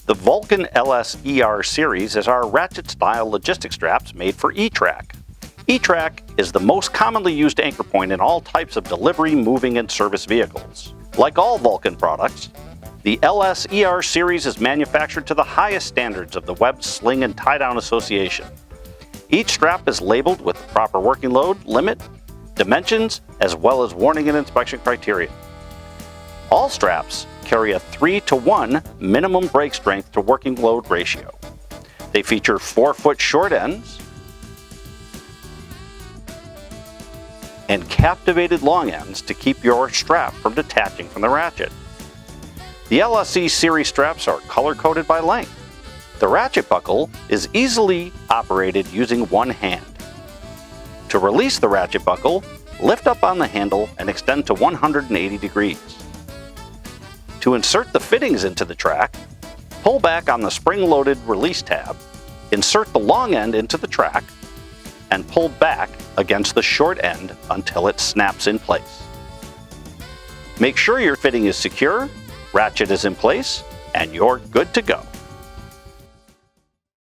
The Vulcan LS-ER series is our Ratchet-style logistic straps made for E-Track. E-Track is the most commonly used anchor point in all types of delivery, moving, and service vehicles. Like all Vulcan products, the LS-ER series is manufactured to the highest standards of the Web Sling and Tie-Down Association. Each strap is labeled with the proper working load, limit, dimensions, as well as warning and inspection criteria. All straps carry a 3-to-1 minimum brake strength to working load ratio. They feature 4-foot short ends and captivated long ends to keep your strap from detaching from the ratchet. The LSE series straps are color-coded by length. The ratchet buckle is easily operated using one hand. To release the ratchet buckle, lift up on the handle and extend to 180 degrees. To insert the fittings into the track, pull back on the spring-loaded release tab, insert the long end into the track, and pull back against the short end until it snaps in place. Make sure your fitting is secure, ratchet is in place, and you're good to go.